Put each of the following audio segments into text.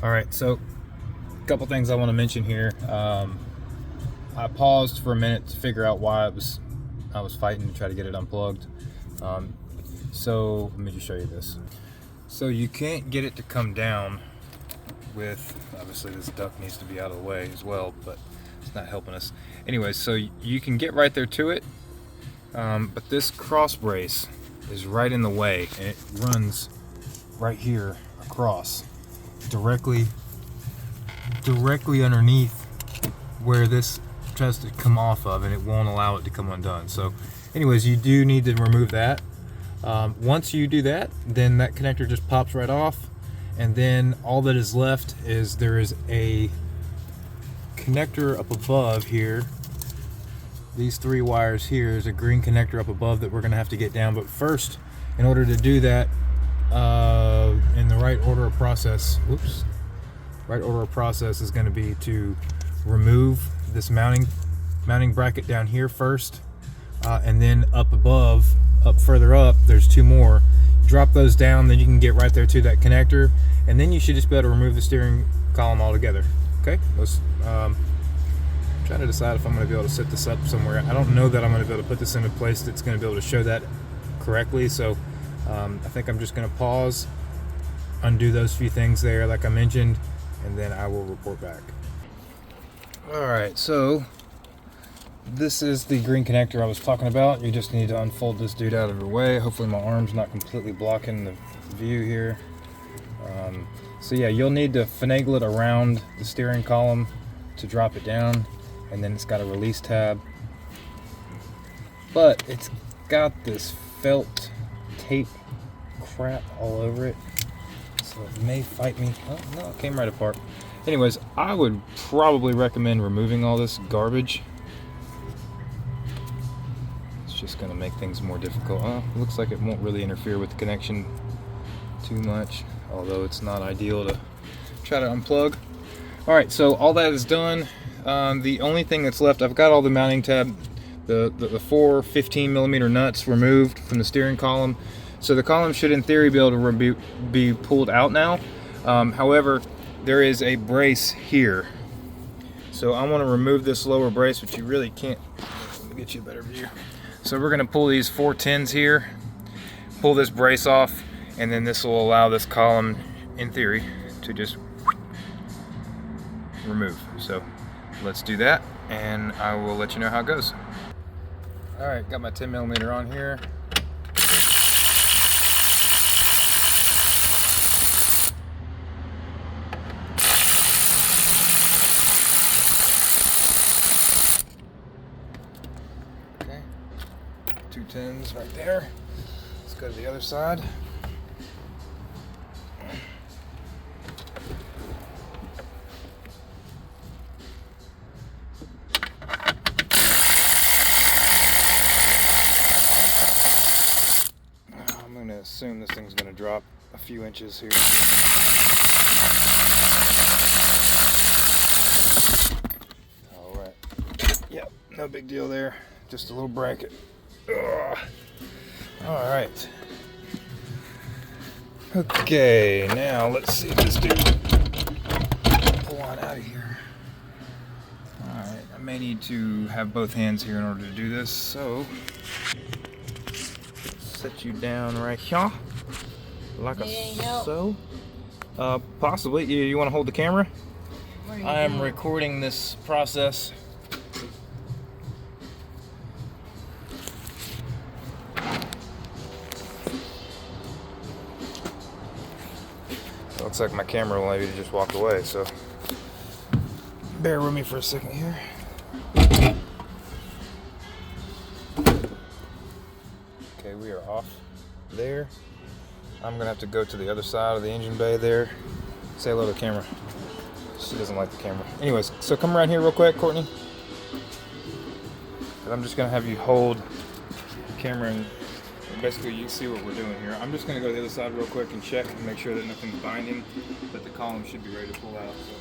All right, so a couple things I want to mention here. I paused for a minute to figure out why I was fighting to try to get it unplugged. So let me just show you this. So you can't get it to come down with, obviously this duct needs to be out of the way as well, but it's not helping us. Anyways, so you can get right there to it, but this cross brace is right in the way, and it runs right here across, directly underneath where this tries to come off of, and it won't allow it to come undone. So anyways, you do need to remove that. Once you do that, then that connector just pops right off, and then all that is left is there is a connector up above here. These three wires here is a green connector up above that we're going to have to get down. But first, in order to do that in the right order of process, right order of process is going to be to remove this mounting bracket down here first, and then up above, further up, there's two more. Drop those down, then you can get right there to that connector, and then you should just be able to remove the steering column altogether. Okay, let's trying to decide if I'm going to be able to set this up somewhere. I don't know that I'm going to be able to put this in a place that's going to be able to show that correctly, so I think I'm just going to pause, undo those few things there like I mentioned, and then I will report back. Alright, so this is the green connector I was talking about. You just need to unfold this dude out of your way. Hopefully my arm's not completely blocking the view here. So yeah, you'll need to finagle it around the steering column to drop it down, and then it's got a release tab. But it's got this felt tape crap all over it, so it may fight me. Oh no, it came right apart. Anyways, I would probably recommend removing all this garbage. It's just going to make things more difficult. It looks like it won't really interfere with the connection too much, although it's not ideal to try to unplug. Alright, so all that is done. The only thing that's left, I've got all the mounting tab, the four 15mm nuts removed from the steering column. So the column should in theory be able to be pulled out now. However, there is a brace here. So I want to remove this lower brace, but you really can't. Let me get you a better view. So we're going to pull these 4 10s here, pull this brace off, and then this will allow this column, in theory, to just remove. So let's do that, and I will let you know how it goes. Alright, got my 10mm on here. Okay, 2 10s right there. Let's go to the other side. I'm going to assume this thing's going to drop a few inches here. Alright. Yep, no big deal there. Just a little bracket. Alright. Okay, now let's see if this dude pull on out of here. Alright, I may need to have both hands here in order to do this, so set you down right here, like so. Possibly. You want to hold the camera? I am recording this process. It looks like my camera will maybe just walk away, so bear with me for a second here. Okay, we are off there. I'm gonna have to go to the other side of the engine bay there. Say hello to the camera. She doesn't like the camera. Anyways, so come around here real quick, Courtney. And I'm just gonna have you hold the camera, and basically you can see what we're doing here. I'm just gonna go to the other side real quick and check and make sure that nothing's binding, but the column should be ready to pull out. So.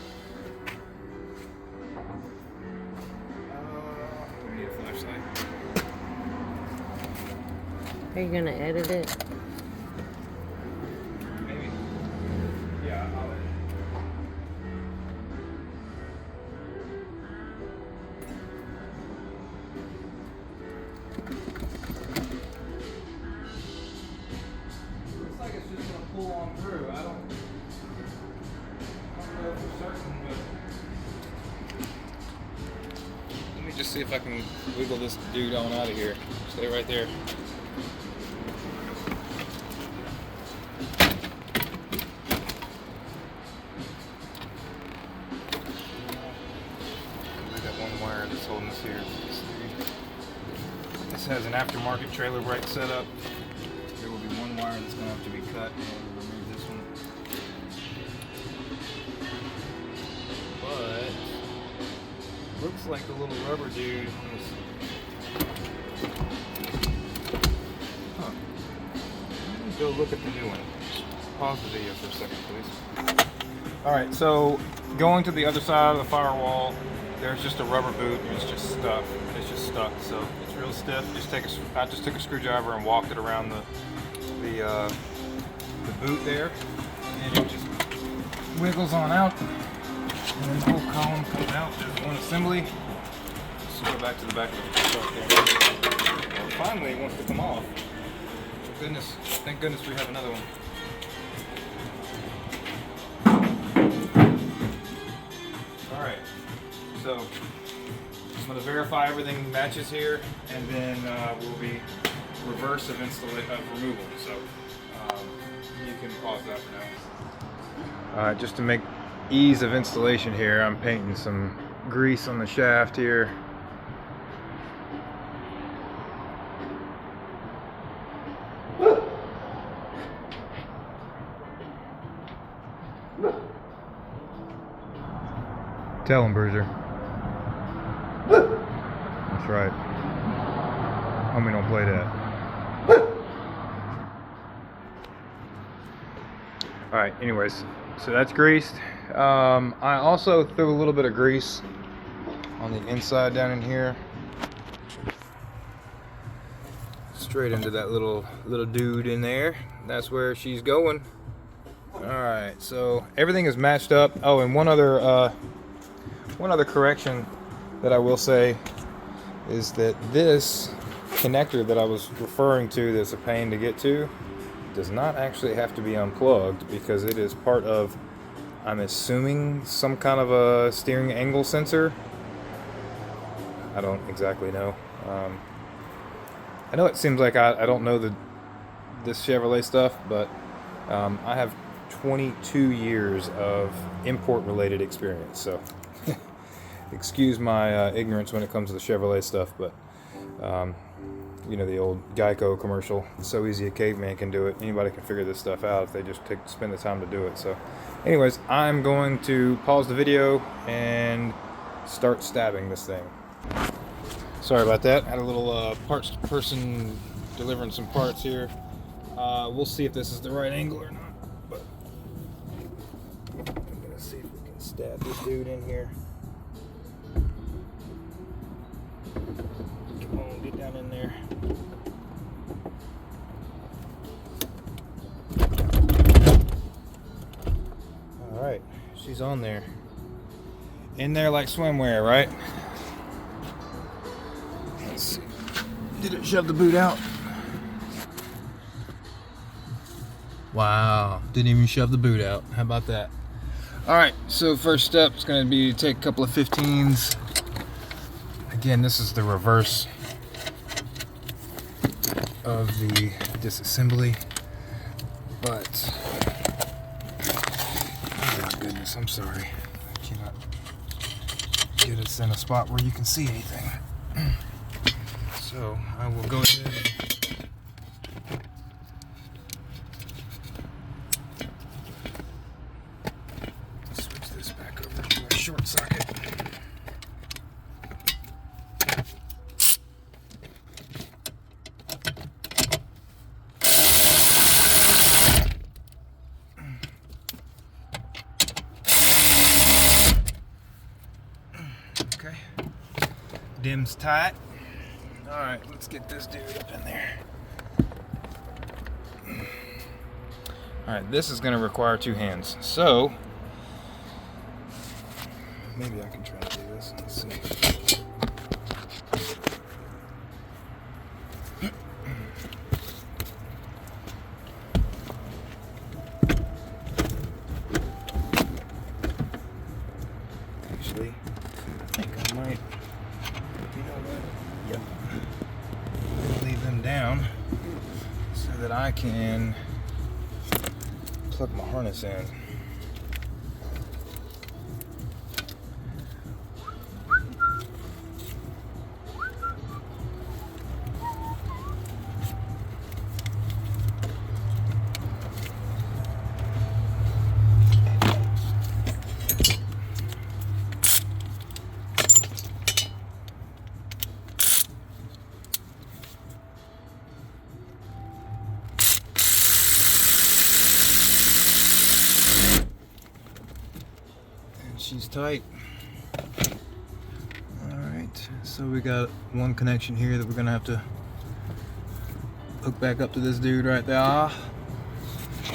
We need a flashlight. Are you gonna edit it? Maybe. Yeah, I'll edit. see if I can wiggle this dude on out of here. Stay right there. I got one wire that's holding this here. This has an aftermarket trailer brake setup. There will be one wire that's going to have to be cut and remove this one. But looks like the little rubber dude. Huh. Let me go look at the new one. Pause the video for a second, please. Alright, so going to the other side of the firewall, there's just a rubber boot and it's just stuck. It's just stuck, so it's real stiff. I just took a screwdriver and walked it around the boot there, and it just wiggles on out, and then the whole column comes out. There's one assembly. Let's go back to the back of the truck there. Well, finally, it wants to come off. Thank goodness we have another one. Alright, so I'm going to verify everything matches here, and then we'll be reverse of removal. So you can pause that for now. Just to make ease of installation here, I'm painting some grease on the shaft here. Tell him, Bruiser. That's right. Homie don't play that. Alright, anyways, so that's greased. I also threw a little bit of grease on the inside down in here. Straight into that little dude in there. That's where she's going. Alright, so everything is matched up. Oh, and one other correction that I will say is that this connector that I was referring to that's a pain to get to does not actually have to be unplugged, because it is part of, I'm assuming, some kind of a steering angle sensor. I don't exactly know. I know it seems like I don't know this Chevrolet stuff, but I have 22 years of import related experience, so excuse my ignorance when it comes to the Chevrolet stuff, but you know, the old Geico commercial, so easy a caveman can do it. Anybody can figure this stuff out if they just spend the time to do it. So anyways, I'm going to pause the video and start stabbing this thing. Sorry about that. Had a little parts person delivering some parts here. We'll see if this is the right angle or not, but I'm gonna see if we can stab this dude in here. Come on, get down in there. Alright, she's on there. In there like swimwear, right? Let's see. Did it shove the boot out? Wow, didn't even shove the boot out. How about that? Alright, so first step is going to be to take a couple of 15s. Again, this is the reverse of the disassembly, but oh my goodness, I'm sorry, I cannot get us in a spot where you can see anything. So I will go ahead and switch this back over to a short socket. Okay, dim's tight. All right, let's get this dude up in there. All right, this is going to require two hands, so maybe I can try to do this. Let's see. Actually, I think I might, you know I can plug my harness in. She's tight. Alright, so we got one connection here that we're gonna have to hook back up to this dude right there. And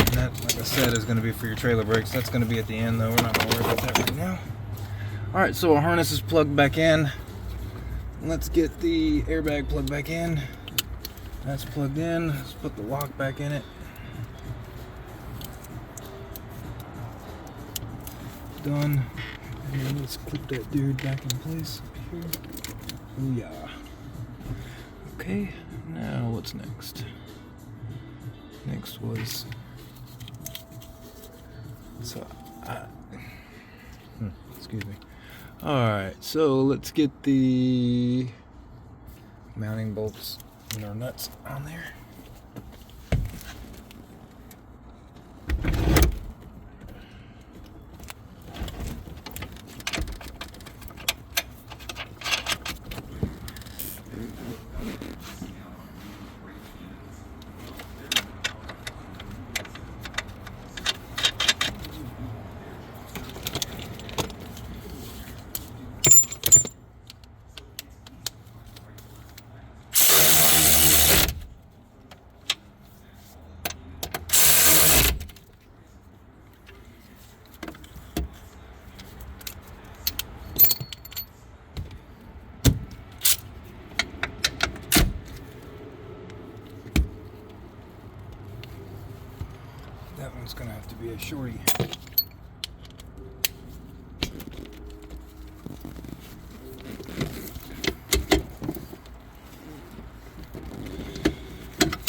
that, like I said, is gonna be for your trailer brakes. That's gonna be at the end though. We're not gonna worry about that right now. Alright, so our harness is plugged back in. Let's get the airbag plugged back in. That's plugged in. Let's put the lock back in it. Done. And then let's clip that dude back in place here. Oh yeah. Okay, now what's next? Next was excuse me. Alright, so let's get the mounting bolts and our nuts on there. That one's gonna have to be a shorty.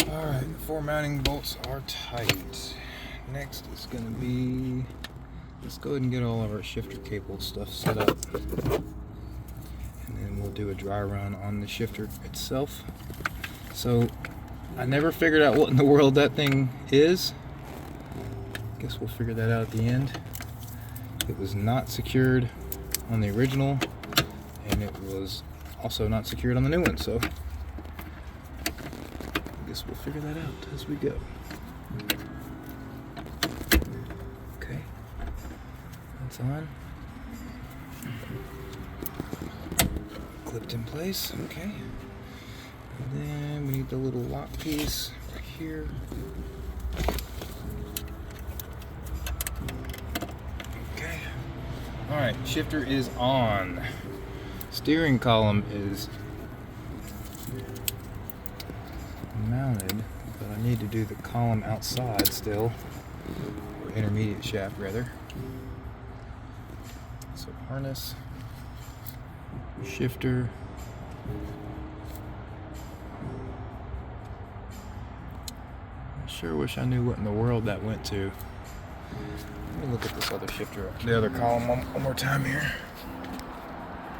Alright, the 4 mounting bolts are tight. Next is gonna be, let's go ahead and get all of our shifter cable stuff set up. And then we'll do a dry run on the shifter itself. So, I never figured out what in the world that thing is. Guess we'll figure that out at the end. It was not secured on the original, and it was also not secured on the new one, so I guess we'll figure that out as we go. Okay, that's on. Clipped in place, okay. And then we need the little lock piece right here. Alright, shifter is on. Steering column is mounted, but I need to do the column outside still, or intermediate shaft rather. So harness, shifter, I sure wish I knew what in the world that went to. Let me look at this other shifter, the other column one more time here.